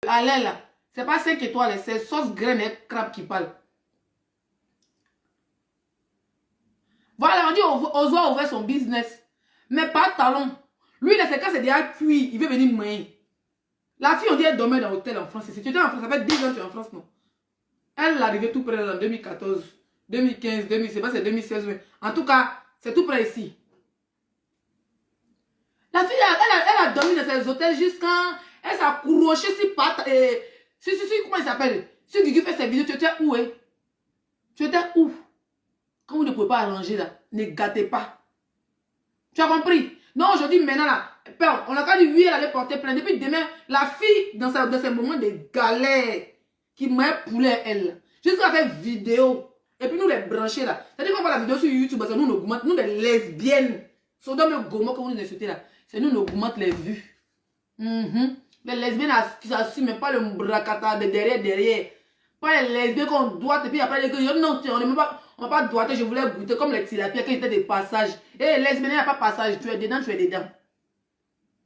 Allez là. C'est pas 5 étoiles, c'est sauce graine et crabe qui parle. Voilà, on dit Ozo a ouvert son business. Mais pas talon. Lui, là, c'est quand c'est déjà cuit, il veut venir manger. La fille, on dit, elle dormait dans l'hôtel en France. Si tu étais en France, ça fait 10 ans que tu es en France, non? Elle est arrivée tout près en 2014, 2015, 2016, c'est pas c'est 2016, mais en tout cas, c'est tout près ici. La fille, elle a dormi dans ces hôtels jusqu'à... Elle s'est accrochée sur patte. Comment il s'appelle? Si Guigui fait ses vidéos, tu étais où, hein? Tu étais où? Quand vous ne pouvez pas arranger, là, ne gâtez pas. Tu as compris? Non, aujourd'hui, maintenant, là, on a qu'à dire oui, elle allait porter plainte. Depuis demain, la fille, dans ces moments de galère, qui m'a poulet, elle, jusqu'à faire vidéo, et puis nous les brancher, là. C'est-à-dire qu'on voit la vidéo sur YouTube, parce que nous, nous les lesbiennes, Sodome et Gomorrhe, comme vous nous insultez, là, c'est nous, augmente les vues. Les lesbiennes qui s'assument, pas le bracata de derrière. Pas les lesbiennes qu'on doit, et puis après, les gars, non, on ne va pas doigter, je voulais goûter comme les tilapias qui étaient des passages. Et les lesbiennes, il n'y a pas de passage, tu es dedans, tu es dedans.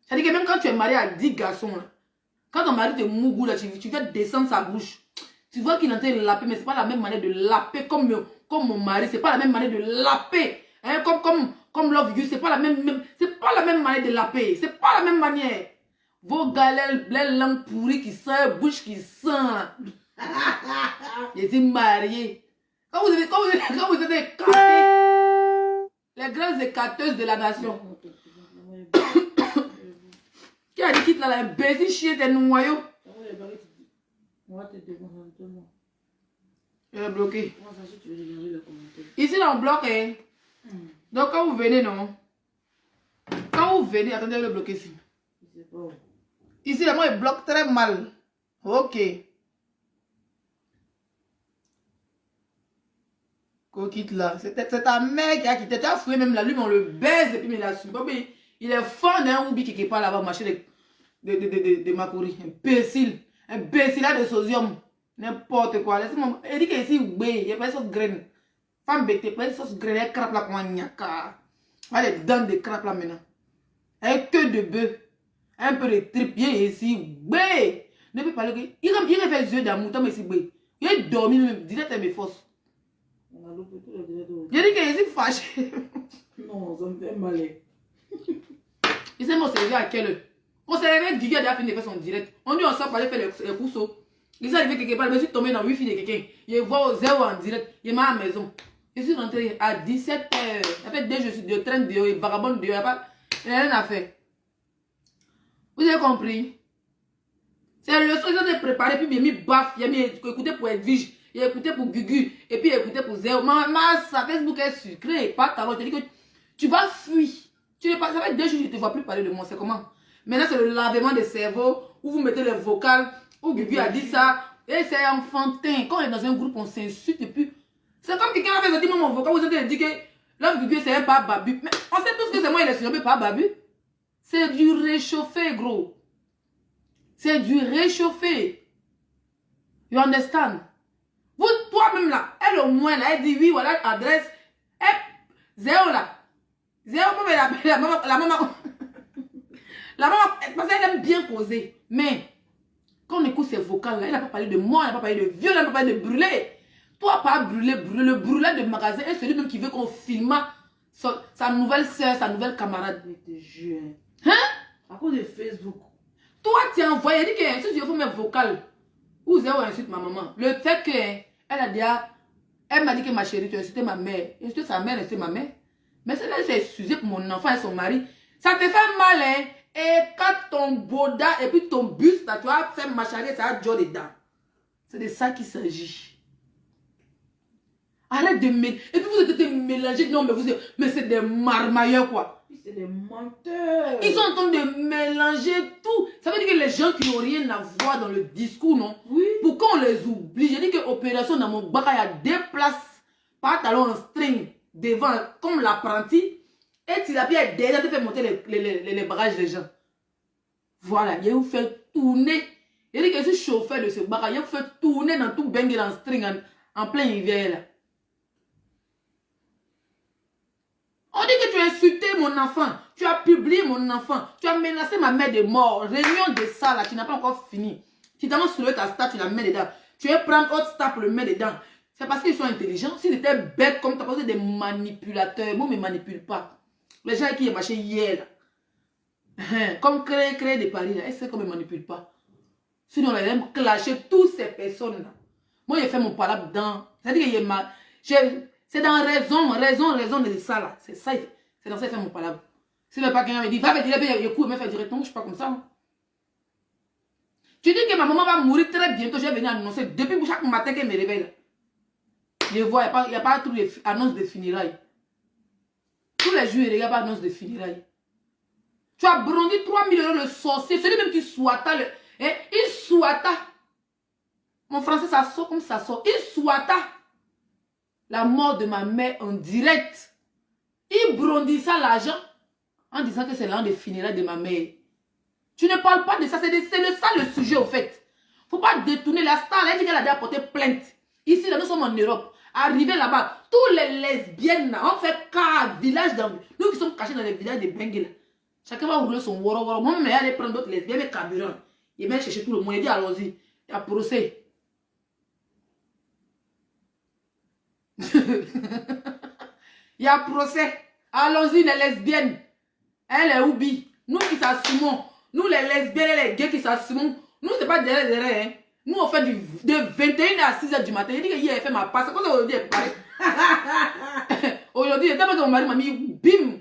C'est-à-dire que même quand tu es marié à 10 garçons, là, quand ton mari te mougou, là, tu fais descendre sa bouche. Tu vois qu'il est en train de laper, mais ce n'est pas la même manière de laper comme mon mari. Ce n'est pas la même manière de laper. Hein, comme Love You, ce n'est pas la même manière de laper. Ce n'est pas la même manière. Vos galères, les langues pourries qui sentent, bouche qui sent. J'étais marié. Quand vous êtes écartés, les grandes écarteuses de la nation. Qui a dit quitte là, l'imbécile chien des noyaux? Je vais bloquer. Ici, là, on bloque. Hein? Donc, quand vous venez, non? Quand vous venez, attendez, je vais le bloquer ici. Ici, là, moi, il bloque très mal. Ok. Qu'on quitte là. C'est ta mère qui a quitté. Tu as fouillé même là. Lui, mais on le baise et puis il a su. Il est fort d'un oubi qui est pas là-bas, marcher de Makori. Imbécile. Imbécile là de sodium. N'importe quoi. Laissez-moi. Il dit que ici, il n'y a pas de sauce graine. Femme bête, pas de sauce graine. Elle crape là comme un nyaka. Elle est dents de crape là maintenant. Elle queue de bœuf. Un peu de trip. Il est ici. Bé. Ne peut parler que. Il a fait les yeux d'amour. Tom ici, bé. Il a dormi même. Direct à mes forces. Il a dit qu'il est ici fâché. Non, ça me fait mal. Il s'est réveillé à quelle heure? On s'est réveillé, Guigui a déjà fini de faire son direct. On dit on s'est parlé faire les cousseaux. Il s'est arrivé quelque part, je me suis tombé dans le wifi de quelqu'un. Il voit au zéro en direct. Il est à la maison. Je suis rentré à 17h. Ça fait 2 jours, je suis de train dehors, il vagabonde dehors. Il n'y a rien à faire. Vous avez compris? C'est le leçon, ils ont préparé, puis il a mis baf, il a mis écouter pour Edwige, il a écouté pour Gugu, et puis il a écouté pour Zéro. Sa Facebook est sucrée, pas ta voix. Je te dis que tu vas fuir. Ça fait 2 jours que je ne te vois plus parler de moi. C'est comment? Maintenant, c'est le lavement des cerveaux, où vous mettez les vocales, où Gugu a dit ça. Et c'est enfantin. Quand on est dans un groupe, on s'insulte et puis. C'est comme quelqu'un a fait dire mon vocal, vous avez dit que là, Gugu, c'est un pas Babu. Mais on sait tous que c'est moi, il est surnommé pas Babu. C'est du réchauffé, gros. C'est du réchauffé. You understand? Vous, toi-même là, elle au moins là, elle dit oui, voilà l'adresse. Zéro là. Zéro, la maman. La maman, parce qu'elle aime bien causer. Mais, quand on écoute ses vocales là, elle n'a pas parlé de moi, elle n'a pas parlé de viol, elle n'a pas parlé de brûler. Toi, pas brûler, le brûleur de magasin est celui même qui veut qu'on filme sa nouvelle soeur, sa nouvelle camarade. Je te jure. Hein? À cause de Facebook. Toi, tu as envoyé, elle dit que si je fais mes vocales, ou Zéro insulte ma maman. Le fait qu'elle a dit, elle m'a dit que ma chérie, tu as insulté ma mère. Insulté sa mère, insulté ma mère. Mais celle-là, elle s'est excusée pour mon enfant et son mari. Ça te fait mal, hein? Et quand ton boda et puis ton bus, là, tu vas faire macharer, ça va jouer dedans. C'est de ça qu'il s'agit. Arrête de mélanger. Et puis vous êtes mélangés. Non, mais c'est des marmailleurs, quoi. C'est des menteurs. Ils sont en train de mélanger tout. Ça veut dire que les gens qui n'ont rien à voir dans le discours, non? Oui. Pourquoi on les oublie? J'ai dit que l'opération dans mon bac, il y a 2 places par talon en string devant, comme l'apprenti. Et Tilapia a déjà fait monter les bagages des gens. Voilà, il vous fait tourner. Il dit que je suis chauffeur de ce bac, il vous fait tourner dans tout bengue en string en plein hiver, là. On dit que tu as insulté mon enfant, tu as publié mon enfant, tu as menacé ma mère de mort. Réunion de ça là, tu n'as pas encore fini. Tu t'annonces soulever ta star, tu la mets dedans. Tu veux prendre autre star pour le mettre dedans. C'est parce qu'ils sont intelligents. S'ils étaient bêtes comme toi, parce que des manipulateurs, moi, ils ne me manipulent pas. Les gens qui ont marché hier, là. Comme créer des paris, là. Est-ce qu'on ne me manipule pas? Sinon, on les aime clasher toutes ces personnes-là. Moi, j'ai fait mon palabre dans... C'est-à-dire que c'est dans raison de ça, là. C'est ça, c'est dans ça que j'ai fait mon palabre. Si le pas quelqu'un me dit, va faire dire, il court, il me fait dire, non, je ne suis pas comme ça. Hein. Tu dis que ma maman va mourir très bientôt, je vais venir annoncer. Depuis chaque matin qu'elle me réveille, là. Je vois, il n'y a pas toutes les annonces de funérailles. Tous les jours, il n'y a pas d'annonce de funérailles. Tu as brondi 3 000 € le sorcier, celui même qui souhaita, il souhaita. Mon français, ça sort comme ça sort. Il souhaita la mort de ma mère en direct. Il brondissa l'argent en disant que c'est l'an de funérailles de ma mère. Tu ne parles pas de ça, c'est ça le sujet au fait. Il ne faut pas détourner la star. Elle dit qu'elle a déjà porté plainte. Ici, là, nous sommes en Europe. Arrivé là-bas, tous les lesbiennes, là, on fait cas village dans... Nous qui sommes cachés dans les villages de Bengue, chacun va rouler son woro. Moi-même, il aller prendre d'autres lesbiennes, mais carburant. Il va chercher tout le monde. Il dit, allons-y. Il y a procès. Il y a procès. Allons-y, les lesbiennes. Elle est oubi. Nous qui s'assumons. Nous, les lesbiennes et les gays qui s'assumons. Nous, c'est pas derrière. Hein. Nous, on fait de 21 à 6 h du matin. Il dit que hier, elle fait ma passe. C'est quoi ça aujourd'hui, elle parle. Aujourd'hui, d'abord que mon mari m'a mis bim.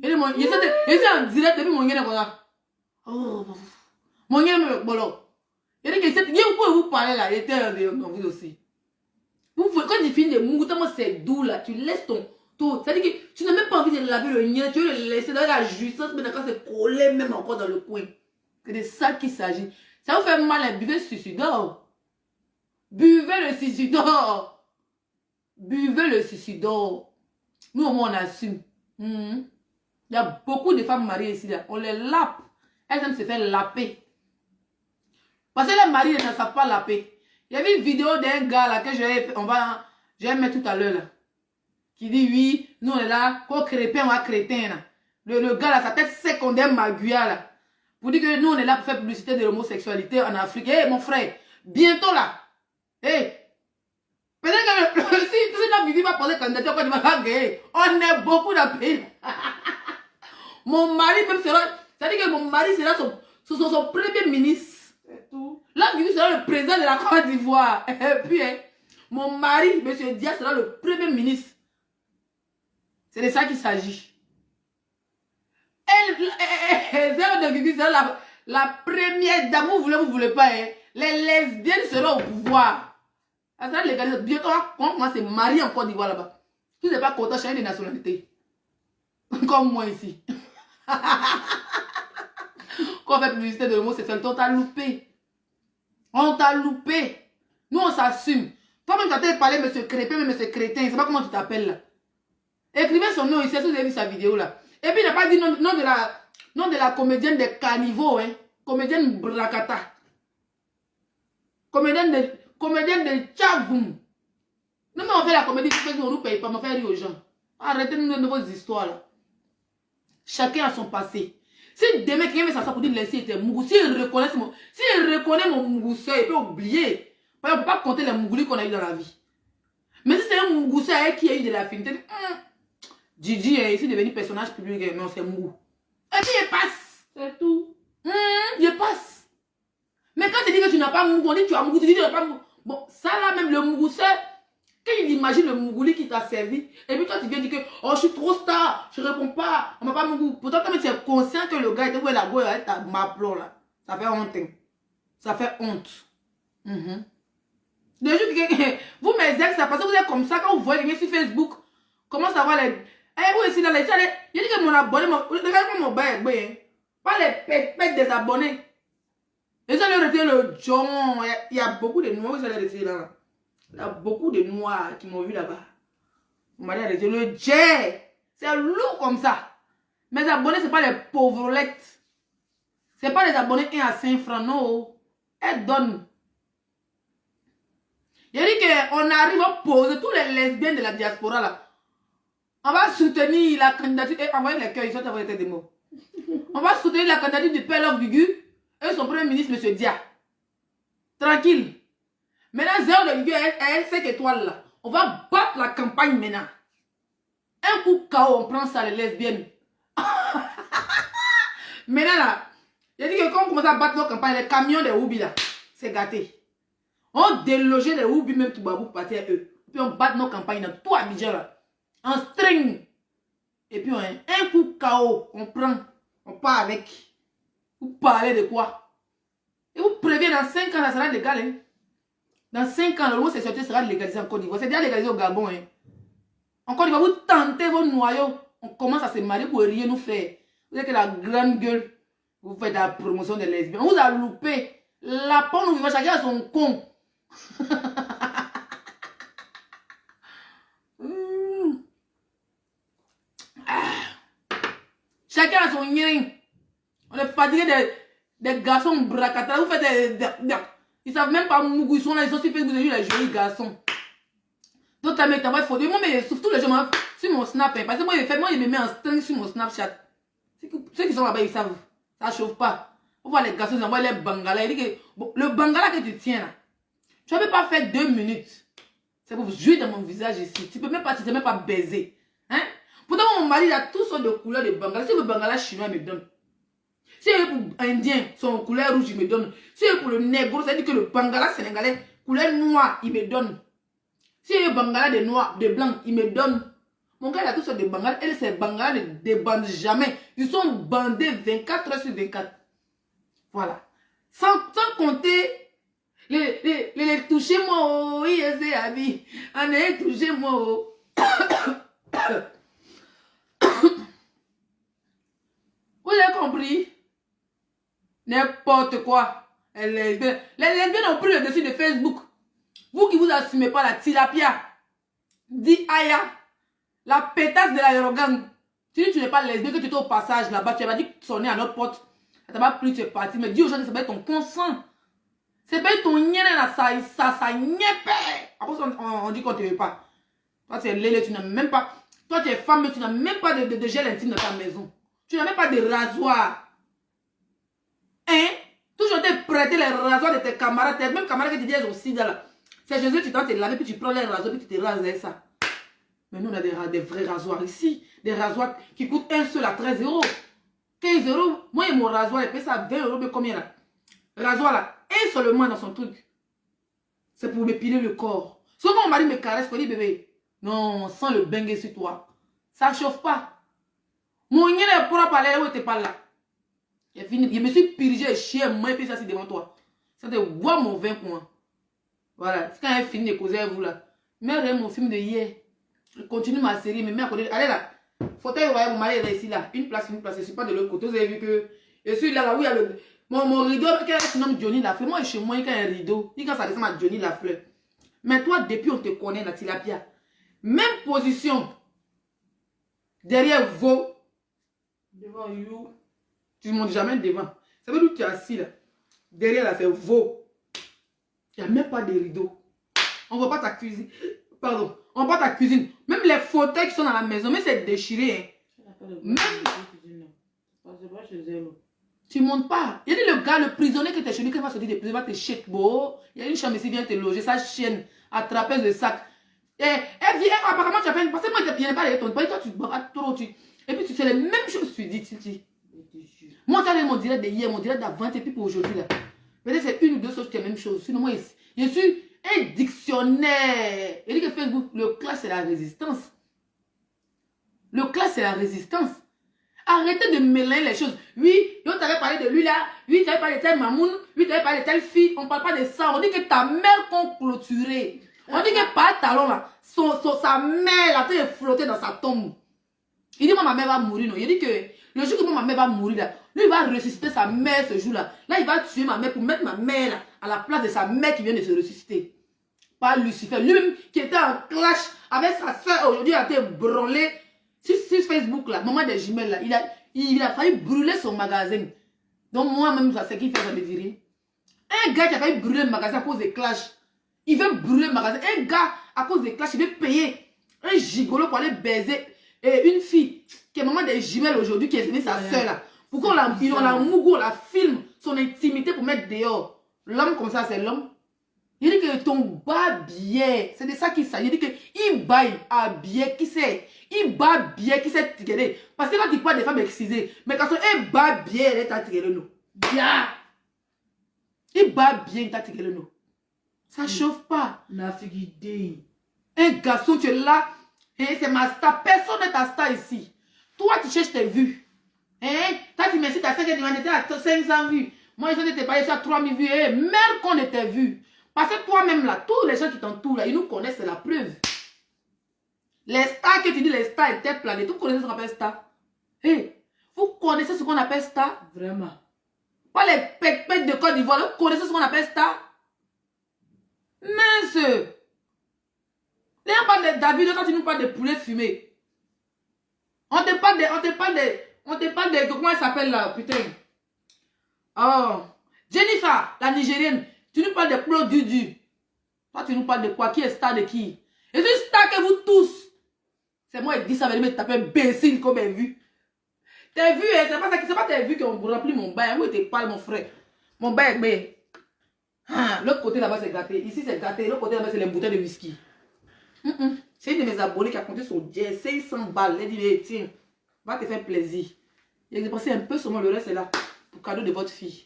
Il est en direct depuis mon gars. Voilà. Oh, mon gars me bolo. Il dit que vous parlez là. Il était en vous aussi. Quand tu finis de mourir, tellement c'est doux là. Tu laisses ton. C'est-à-dire que tu n'as même pas envie de laver le nien. Tu veux le laisser dans la jouissance. Mais quand c'est collé même encore dans le coin. C'est de ça qu'il s'agit. Ça vous fait mal, hein? Buvez le suicidor. Buvez le suicidor. Buvez le suicidor. Nous, au moins, on assume. Il y a beaucoup de femmes mariées ici. Là. On les lappe. Elles aiment se faire laper. Parce que les maris ne savent pas laper. Il y avait une vidéo d'un gars là que je vais mettre tout à l'heure. Qui dit oui, nous on est là, quoi crépin ou crétin. Là. Le gars là, sa tête secondaire maguia là. Pour dire que nous, on est là pour faire publicité de l'homosexualité en Afrique. Hé, mon frère, bientôt là. Hé. Peut-être que si notre Vivi va poser candidature, quand il va gagner, on est beaucoup d'appels. Mon mari même sera... C'est-à-dire que mon mari sera son premier ministre. C'est tout. Là, Vivi sera le président de la Côte d'Ivoire. Et puis, hein, mon mari, M. Dia, sera le premier ministre. C'est de ça qu'il s'agit. Elle de Vivi sera la première dame, vous voulez pas, hein. Les lesbiennes seront au pouvoir. Ça légalise. Bientôt, on se marie en Côte d'Ivoire là-bas. Tu n'es pas content, chacun des nationalités. Comme moi ici. Quand on fait publicité de l'homosexualité, on t'a loupé. On t'a loupé. Nous, on s'assume. Toi-même, tu as peut-être parlé, monsieur Crépin, mais monsieur Crétin. Je ne sais pas comment tu t'appelles là. Écrivez son nom ici, si vous avez vu sa vidéo là. Et puis, il n'a pas dit nom de la comédienne de Caniveau, hein. Comédienne Brakata. Comédienne de Tchavoum. Nous, on fait la comédie, on ne paye pas, on fait rire aux gens. Arrêtez de vos histoires là. Chacun a son passé. Si demain quelqu'un veut s'asseoir pour dire laisser était Mougou, s'il reconnaît mon Mougousseur, il peut oublier. On ne peut pas compter les Mougoulis qu'on a eu dans la vie. Mais si c'est un Mougousseur qui a eu de l'affinité, Gigi est ici devenu personnage public, non, c'est Mougou. Et puis il passe. C'est tout. Il passe. Mais quand tu dis que tu n'as pas Mougou, on dit que tu as Mougou, tu dis que tu n'as pas Mougou. Bon, ça là même, le Mougousseur, quand il imagine le Mougouli qui t'a servi, et puis toi tu viens dire que oh je suis trop star, je réponds pas, on m'a pas Mougou. Pourtant toi tu es conscient que le gars était où est la go avec ta maplon là. Ça fait honte. Ça fait honte. Le jour que vous mes ex, ça passe que vous êtes comme ça quand vous voyez quelqu'un sur Facebook, comment ça va les. Eh vous ici là les chalets, il dit que mon abonné, regardez mon bail, pas les pètes des abonnés. Et ça leur retient le John, il y a beaucoup de noirs, vous allez retirer là. Il y a beaucoup de noirs qui m'ont vu là-bas. On m'a dit, le jet, c'est lourd comme ça. Mes abonnés, ce n'est pas les pauvrettes. Ce n'est pas les abonnés 1 à 5 francs, non. Elles donnent. Il a dit qu'on arrive à poser tous les lesbiennes de la diaspora là. On va soutenir la candidature. Et envoyer les cœurs, ils sont envoyés des mots. On va soutenir la candidature du père Love Gugu et son premier ministre, M. Dia. tranquille. Maintenant, zéro de vigueur, elle 5 étoiles là. On va battre la campagne maintenant. Un coup KO, on prend ça les lesbiennes. Maintenant là, j'ai dit que quand on commence à battre nos campagnes, les camions des Oubi là, c'est gâté. On délogeait les Oubi même tout babou pour partir à eux. Puis on bat nos campagnes dans tout Abidjan là. En string. Et puis un coup KO, on prend, on part avec. Vous parlez de quoi? Et vous prévenez dans 5 ans, ça sera légal. Hein? Dans 5 ans, l'homosexualité sera légalisée en Côte d'Ivoire. C'est déjà légalisé au Gabon. Hein? En Côte d'Ivoire, vous tentez vos noyaux. On commence à se marier pour rien nous faire. Vous êtes la grande gueule. Vous faites la promotion des lesbiennes. On vous a loupé. La porte nous vivons, chacun a son con. Chacun a son yin. On est fatigué des garçons bracata. Vous faites des... Ils savent même pas mougou. Ils sont là, ils sont sur Facebook, les jolis garçons. D'autres amis t'envoient des photos. Moi, mais surtout les gens sur mon Snap. Hein, parce que moi, ils me mettent en string sur mon Snapchat. Ceux qui sont là-bas, ils savent. Ça ne chauffe pas. On voit les garçons, ils envoient les bangalas. Ils disent que bon, le bangala que tu tiens là, tu ne peux pas faire 2 minutes. C'est pour jouer dans mon visage ici. Tu ne peux même pas baiser. Hein? Pourtant, mon mari a toutes sortes de couleurs de bangala. Si le bangala chinois me donne. Si pour indien, son couleur rouge, il me donne. Si pour le négro, ça veut dire que le bangala sénégalais, couleur noire, il me donne. Si le bangala de noir, de blanc, il me donne. Mon gars, il a toutes sortes de bangala. Elle, ces bangala ne débandent jamais. Ils sont bandés 24 heures sur 24. Voilà. Sans compter les toucher moi, oui, c'est ami. On est touché moi. Vous avez compris? N'importe quoi. Les lesbiennes ont pris le dessus de Facebook. Vous qui vous assumez pas la tilapia, dit Aya, la pétasse de l'aérogang. Si tu n'es pas lesbienne, que tu es au passage là-bas, tu vas dire sonner à notre porte. Ça t'a pris, tu es parti. Mais dis aux gens que ça va être ton consent. C'est pas ton nien là, ça nièpe. Après, on dit qu'on te veut pas. Toi, tu es lélé, tu n'as même pas. Toi, tu es femme, mais tu n'as même pas de gel intime dans ta maison. Tu n'as même pas de rasoir. Hein? Toujours te prêter les rasoirs de tes camarades, tes mêmes camarades que tu dis aussi là. C'est Jésus, tu dois te laver, puis tu prends les rasoirs, puis tu te rases avec ça. Mais nous, on a des vrais rasoirs ici. Des rasoirs qui coûtent un seul à 13 €. 15 €. Moi, mon rasoir, il paye ça 20 €, mais combien là? Rasoir là, un seulement dans son truc. C'est pour m'épiler le corps. Souvent, mon mari me caresse, je dis bébé, non, sans le bengue sur toi. Ça ne chauffe pas. Mon nien est propre à l'air où tu n'es pas là. Je me suis purgé et chié, moi, et puis ça, c'est devant toi. Ça te voit mon vin pour moi. Voilà, c'est quand elle finit de causer avec vous là. Mais regarde mon film de hier. Je continue ma série, mais mets à côté. Allez là. Fauteuil, vous voyez, mon mari est là ici là. Une place, je ne suis pas de l'autre côté. Vous avez vu que je suis là, où il y a mon rideau, qui se nomme Johnny Lafleur. Moi, chez moi, il y a un rideau. Il y a ça ressemble à Johnny Lafleur. Mais toi, depuis on te connaît, la tilapia. Même position. Derrière vos. Devant you. Tu ne montes jamais devant. Ça veut dire que tu es assis là. Derrière là, c'est vos. Il n'y a même pas de rideau. On ne voit pas ta cuisine. Pardon. On ne voit pas ta cuisine. Même les fauteuils qui sont dans la maison, mais c'est déchiré. Hein. Même. Tu ne montes pas. Il y a le gars, le prisonnier qui était chez lui, qui va sortir des prisons, va te chier. Bon, il y a une chambre ici, vient te loger. Sa chienne à trapèze de sac. Et elle vient, apparemment, tu as fait une. Parce que moi, je n'ai pas les ton. Toi, tu bois trop. Et puis, tu sais les mêmes choses, tu dis. Moi, tu as mon direct de hier, mon direct d'avant, et puis pour aujourd'hui là. Peut-être c'est une ou deux choses qui sont la même chose. Sinon, moi, je suis un dictionnaire. Il dit que Facebook, le clash, c'est la résistance. Le clash, c'est la résistance. Arrêtez de mélanger les choses. Oui, on t'avait parlé de lui là. Oui, tu avais parlé de telle mamoun. Oui, tu avais parlé de telle fille. On ne parle pas de ça. On dit que ta mère qu'on clôturé. On dit que par talon là, sa mère là, est flottée dans sa tombe. Il dit, moi, ma mère va mourir. Non? Il dit que le jour que ma mère va mourir là, lui, il va ressusciter sa mère ce jour-là. Là, il va tuer ma mère pour mettre ma mère là, à la place de sa mère qui vient de se ressusciter. Pas Lucifer. Lui-même qui était en clash avec sa soeur, aujourd'hui, a été branlé sur Facebook là, maman des jumelles là. Il a failli brûler son magasin. Donc, moi-même, ça, c'est qui fait, ça me dirait. Un gars qui a failli brûler le magasin à cause des clashs. Il veut brûler le magasin. Un gars, à cause des clashs, il veut payer un gigolo pour aller baiser une fille qui est maman des jumelles aujourd'hui, qui est venue sa soeur là. Pourquoi on la mougou, on la filme son intimité pour mettre dehors. L'homme comme ça, c'est l'homme. Il dit que ton bas bien, c'est de ça qu'il s'agit. Il dit que il baille à bien, qui sait. Il bat bien, qui sait tirer. Parce que quand il parle des femmes excisées, mais quand il bat bien, elle t'a tiré nous. Bien. Il bat bien, il t'a tiré nous. Ça chauffe pas. Un garçon, tu es là. Hein, c'est ma star. Personne n'est ta star ici. Toi, tu cherches tes vues. Hein? Toi, tu m'incites à 5 heures du matin, à 500 vues. Moi, je n'étais pas ici à 3000 vues. Eh, même qu'on était vus. Parce que toi-même, là, tous les gens qui t'entourent, là, ils nous connaissent, c'est la preuve. Les stars que tu dis, les stars étaient planées. Vous connaissez ce qu'on appelle star? Eh, vous connaissez ce qu'on appelle star? Vraiment. Pas les pètes de Côte d'Ivoire. Vous connaissez ce qu'on appelle star? Mince. Là, on parle de David quand tu nous parles de poulet fumé. On te parle de, comment elle s'appelle là, putain? Oh, Jennifer, la Nigérienne. Tu nous parles de produits du. Toi, tu nous parles de quoi? Qui est star de qui? Et c'est star que vous tous. C'est moi qui dis ça, mais taper imbécile comme elle vu. T'as vu, hein? C'est pas t'as vu qu'on remplit mon bain. Où t'es pas mon frère? Mon bain, mais. Ah, l'autre côté là-bas c'est gâté. Ici c'est gâté. L'autre côté là-bas c'est les bouteilles de whisky. C'est une de mes abonnés qui a compté son jet 500 balles. Elle dit, tiens, va te faire plaisir. Il a dépensé un peu seulement, le reste c'est là. Pour cadeau de votre fille.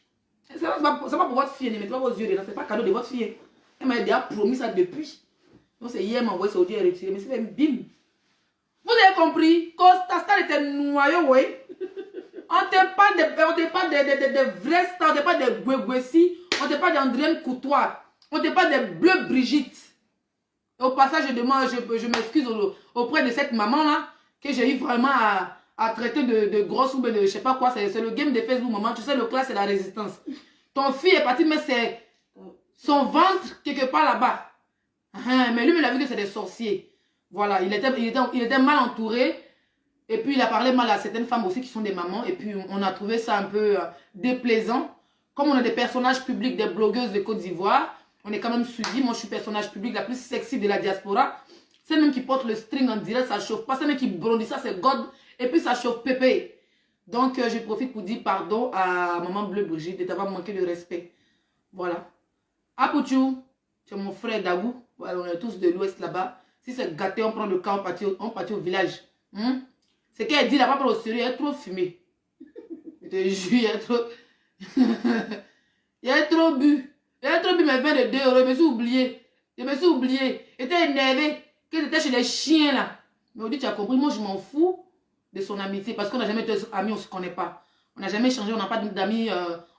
C'est pas pour votre fille, ne mettez pas vos yeux dedans. C'est pas cadeau de votre fille. Elle m'a déjà promis ça depuis. Donc c'est hier, elle m'a envoyé ça aujourd'hui, elle a retiré. Mais c'est même bim. Vous avez compris? Quand ta star était noyau, oui. On te parle de vrais stars, on te parle de Gueguessi, on te parle d'Andrienne Coutois, on te parle de Bleu Brigitte. Au passage, je m'excuse auprès de cette maman-là, que j'ai eu vraiment à traiter de grosse ou de je sais pas quoi. C'est le game de Facebook, maman. Tu sais, le classe, c'est la résistance. Ton fils est parti, mais c'est son ventre quelque part là-bas. Mais lui, il a vu que c'est des sorciers. Voilà, il était mal entouré. Et puis, il a parlé mal à certaines femmes aussi qui sont des mamans. Et puis, on a trouvé ça un peu déplaisant. Comme on a des personnages publics, des blogueuses de Côte d'Ivoire, on est quand même suivi. Moi, je suis personnage public la plus sexy de la diaspora. C'est même qui porte le string en direct, ça chauffe pas. C'est même qui brandit ça, c'est God. Et puis, ça chauffe pépé. Donc, je profite pour dire pardon à maman Bleu Brigitte de t'avoir manqué de respect. Voilà. Apouchou, tu es mon frère Dagou. Voilà, on est tous de l'ouest là-bas. Si c'est gâté, on prend le cas, on partit au village. C'est qu'elle dit là-bas, pas au sérieux, elle est trop fumée. Je te jure, elle est trop... il est trop bu. Il a trop bu mes 22 €. Je me suis oublié. J'étais énervé. Que j'étais chez les chiens là. Mais on dit, tu as compris, moi je m'en fous de son amitié. Parce qu'on n'a jamais été amis, on ne se connaît pas. On n'a jamais échangé, on n'a pas d'amis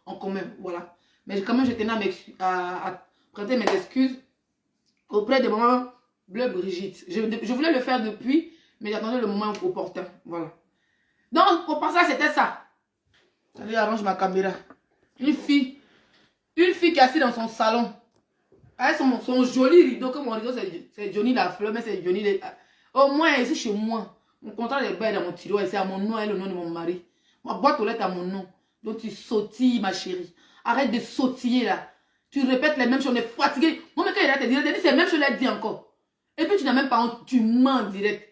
en commun. Voilà. Mais quand même, je tenais à prêter mes excuses auprès de maman Bleu Brigitte. Je voulais le faire depuis, mais j'attendais le moment opportun. Voilà. Donc, pour passer, c'était ça. Allez, arrange ma caméra. Une fille qui est assise dans son salon. Avec son joli rideau, comme mon rideau, c'est Johnny la fleur, mais c'est Johnny les... Au moins, ici chez moi, mon contrat est bas dans mon tiroir, c'est à mon nom et le nom de mon mari. Ma boîte aux lettres à mon nom. Donc tu sautilles, ma chérie. Arrête de sautiller là. Tu répètes les mêmes choses, on est fatigué. Moi, mais quand il a te dit, c'est les mêmes choses, il a dit encore. Et puis tu n'as même pas honte, tu mens direct.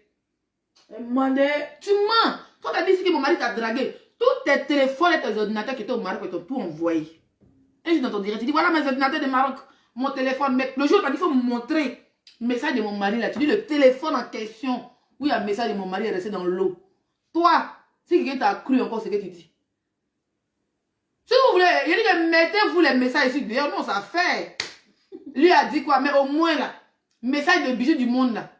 Tu mens. Toi, tu as dit ici que mon mari t'a dragué. Tous tes téléphones et tes ordinateurs qui étaient au Maroc, ils t'ont tout envoyé. Et je t'entends dire, tu dis, voilà mes ordinateurs de Maroc, mon téléphone. Mais le jour où tu as dit, il faut me montrer le message de mon mari là. Tu dis, le téléphone en question, où il y a le message de mon mari est resté dans l'eau. Toi, si quelqu'un t'a cru encore ce que tu dis. Si vous voulez, il dit que mettez-vous les messages ici dehors. Non, ça fait. Lui a dit quoi? Mais au moins là, message de bijoux du monde là.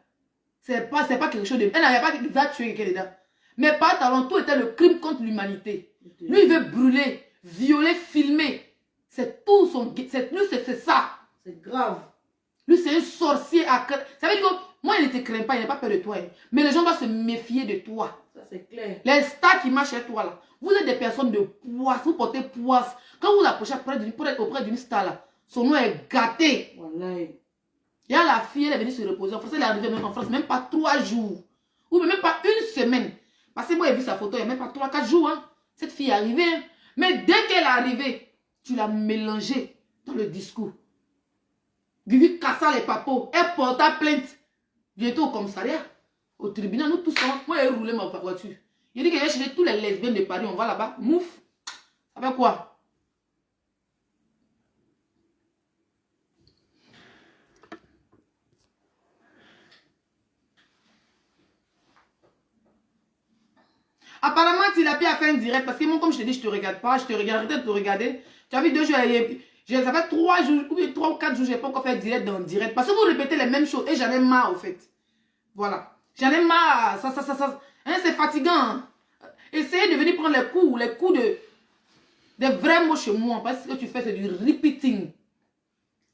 C'est pas quelque chose de... Elle n'avait pas déjà tué quelqu'un dedans. Mais par talent, tout était le crime contre l'humanité. Lui, il veut brûler, violer, filmer. C'est tout son... Lui, c'est ça. C'est grave. Lui, c'est un sorcier à... Ça veut dire que moi, il ne te craint pas, il n'a pas peur de toi. Hein. Mais les gens doivent se méfier de toi. Ça, c'est clair. Les stars qui marchent chez toi, là. Vous êtes des personnes de poisse. Vous portez poisse. Quand vous approchez auprès d'une star, là, son nom est gâté. Voilà. Il y a la fille, elle est venue se reposer en France. Elle est arrivée même en France, même pas 3 jours. Ou même pas une semaine. Parce que moi, j'ai vu sa photo, il n'y a même pas 3-4 jours. Hein. Cette fille est arrivée. Hein. Mais dès qu'elle est arrivée, tu l'as mélangée dans le discours. Vivi cassa les papos. Elle porta plainte. Bientôt au commissariat. Au tribunal, nous tous, moi, j'ai roulé ma voiture. Il dit que j'ai cherché tous les lesbiennes de Paris. On va là-bas. Mouf. Ça fait quoi? Tilapia a fait un direct parce que moi, comme je te dis, je te regarde pas, je te regarde, peut-être te regarder. Tu as vu 2 jours, ça fait 3 jours, ou 3 ou 4 jours, je n'ai pas encore fait direct dans direct. Parce que vous répétez les mêmes choses et j'en ai marre, au fait. Voilà. J'en ai marre. Ça. Hein, c'est fatigant. Hein. Essayez de venir prendre les coups des vrais mots chez moi. Parce que ce que tu fais, c'est du repeating.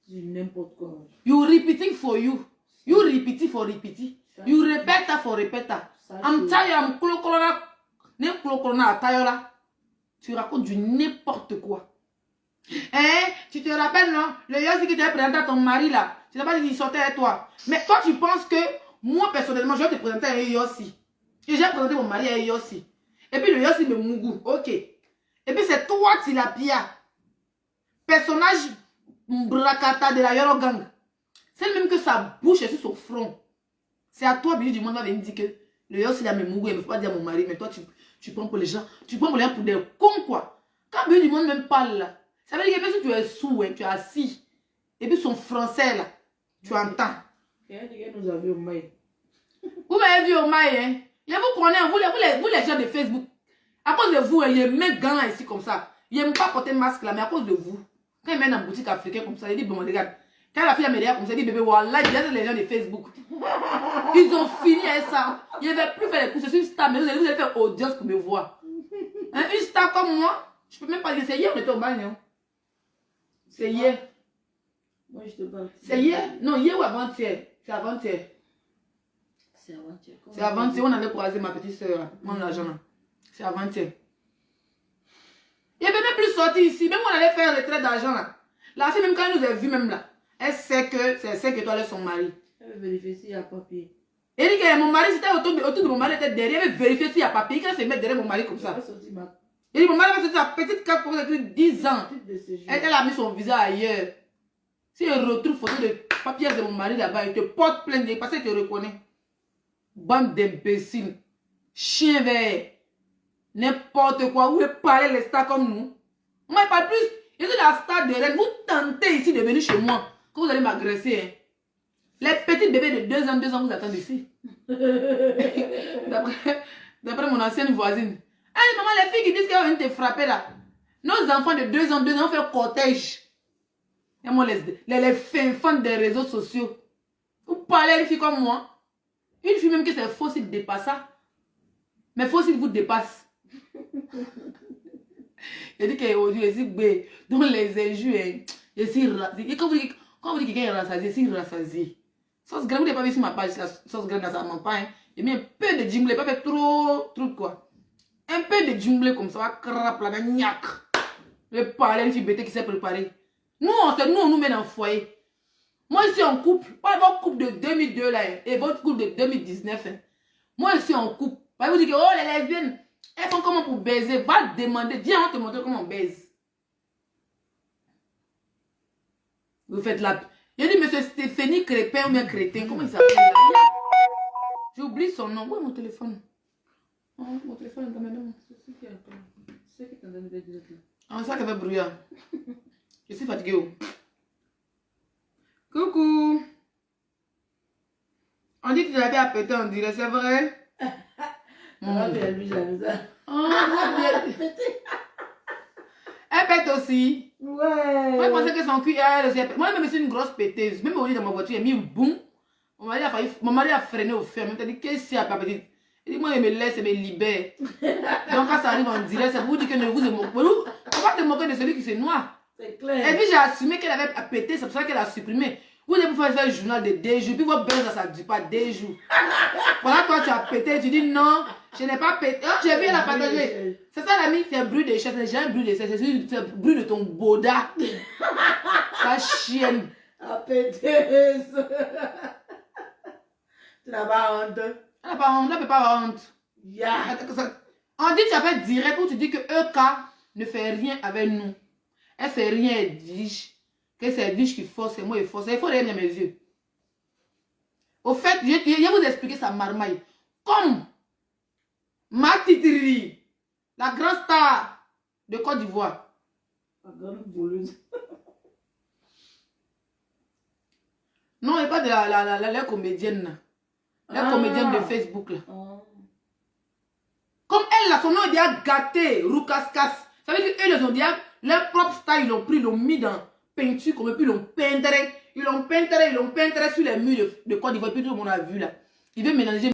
C'est n'importe quoi. You repeating for you. You repeating for repeating. You repeat for repeat. I'm tired, I'm colo. Tu racontes du n'importe quoi. Hein? Tu te rappelles, non? Le Yossi qui t'a présenté à ton mari, là. Tu n'as pas dit qu'il sortait avec toi. Mais toi, tu penses que moi, personnellement, je vais te présenter à Yossi. Et j'ai présenté mon mari à Yossi. Et puis le Yossi me mougou. Ok. Et puis c'est toi, Tilapia. Personnage Brakata de la Yoro Gang. C'est même que sa bouche est sur son front. C'est à toi, du monde va venir dire que le Yossi a me mougou. Il ne faut pas dire à mon mari. Mais toi, tu prends pour les gens. Tu prends pour les gens pour des cons, quoi. Quand du monde même parle, là. Ça veut dire que même si tu es sourd, hein, tu es assis. Et puis son français, là, tu entends. Quelqu'un nous a vu au mail. Vous m'avez vu au mail, hein. Je vous connais, vous les gens de Facebook. À cause de vous, hein, il y a mes gants là, ici comme ça. Il n'aime pas porter masque là, mais à cause de vous. Quand il mène en boutique africaine comme ça, il dit, bon, regarde. Quand la fille a me comme ça, il dit, bébé, voilà, il y a les gens de Facebook. Ils ont fini avec ça. Ils ne veulent plus faire les courses. Je suis une star, mais vous allez faire audience pour me voir. Hein, une star comme moi, je ne peux même pas dire, c'est hier, on était au bagne. Hein. C'est hier. Moi, je te parle. C'est hier? Non, hier ou avant-hier? C'est avant-hier. C'est avant-hier. C'est avant-hier, on avait croisé ma petite soeur, mon argent. C'est avant-hier. Il ne peut même plus sortir ici. Même on allait faire un retrait d'argent là. La fille, même quand elle nous a vus, même là, elle sait que toi, elle est son mari. Elle veut vérifier s'il y a papier. Elle dit que mon mari, c'était autour de mon mari, elle était derrière. Elle veut vérifier s'il y a papier. Elle se met derrière mon mari comme ça. Elle dit, mon mari va sortir sa petite carte pour écrire 10 ans. Elle a mis son visage ailleurs. Si elle retrouve photo de papier de mon mari là-bas, il te porte plainte parce qu'il te reconnaît. Bande d'imbéciles. Chien vert. N'importe quoi. Où est parler les stars comme nous? Moi, je parle plus. Je suis la star de Rennes. Vous tentez ici de venir chez moi. Que vous allez m'agresser. Hein. Les petits bébés de 2 ans vous attendent ici. D'après mon ancienne voisine. Hey, maman, les filles qui disent qu'elles vont te frapper là. Nos enfants de 2 ans font cortège. Et moi, les fins des réseaux sociaux. Vous parlez à une fille comme moi. Une fille même que c'est faux s'il dépasse ça. Mais faux s'il vous dépasse. Il dit qu'aujourd'hui, il dit dans les injures, je suis rassasié. Quand vous dites que quelqu'un est rassasié, je suis rassasié. Sauce graine, vous n'avez pas vu sur ma page, la sauce graine dans sa campagne. Il met un peu de jingle, pas fait trop truc quoi. Un peu de jingle comme ça, va crap là, gnac. Le parler, une fille bêtée qui s'est préparée. Nous, on nous met dans le foyer. Moi, je suis en couple. Pas votre couple de 2002 là, et votre couple de 2019. Hein. Moi, je suis en couple. Vous dites que oh, les lesbiennes, elles font comment pour baiser? Va demander, viens, on te montre comment on baise. Vous faites la... Il dit, monsieur Stéphanie Crépin ou bien Crétin, comment il s'appelle? J'oublie son nom. Où est mon téléphone? Oh, mon téléphone est dans mes mains. C'est qui t'a donné des directs là? Ah, ça qui fait brouillard. Je suis fatiguée. Oh. Coucou. On dit que tu l'avais à péter, on dirait, c'est vrai? Elle pète aussi. Ouais. Moi, je pensais que son cul, moi, même c'est une grosse péteuse. Même au lit dans ma voiture, il a mis un boum. Mon mari a freiné au fer. Il m'a dit, qu'est-ce qu'il y a, papa? Il dit, moi, il me laisse, il me libère. Donc, quand ça arrive en direct, ça vous dit que ne vous moquez. On va te moquer de celui qui se noie. C'est clair. Et puis, j'ai assumé qu'elle avait pété, c'est pour ça qu'elle a supprimé. Vous devez faire un journal de 2 jours, puis votre belle, ça ne dit pas 2 jours. Voilà, toi, tu as pété, tu dis non, je n'ai pas pété. Oh, j'ai vu, elle a partagé. C'est ça, l'ami, c'est un bruit de chaise, j'ai un bruit de chaise, c'est un bruit de ton boda. Ça chienne. A pété. Tu n'as pas honte. Elle n'a pas honte, elle ne peut pas avoir honte. Yeah. On dit que tu as fait direct où tu dis que EK ne fait rien avec nous. Elle fait rien, elle dit. Que c'est Edwige qui force, c'est moi qui force. Il faut regarder mes yeux. Au fait, je vais vous expliquer sa marmaille. Comme ma Titiri, la grande star de Côte d'Ivoire. La grande voleuse. Non, elle n'est pas de la comédienne. La comédienne de Facebook. Là. Oh. Comme elle, là, son nom est déjà gâté, Roukaskas. Ça veut dire qu'eux, ils ont déjà leur propre style, ils l'ont pris, ils l'ont mis dans peinture, comme puis ils l'ont peintré. Ils l'ont peintré sur les murs de Côte d'Ivoire, puis tout le monde a vu là. Il veut mélanger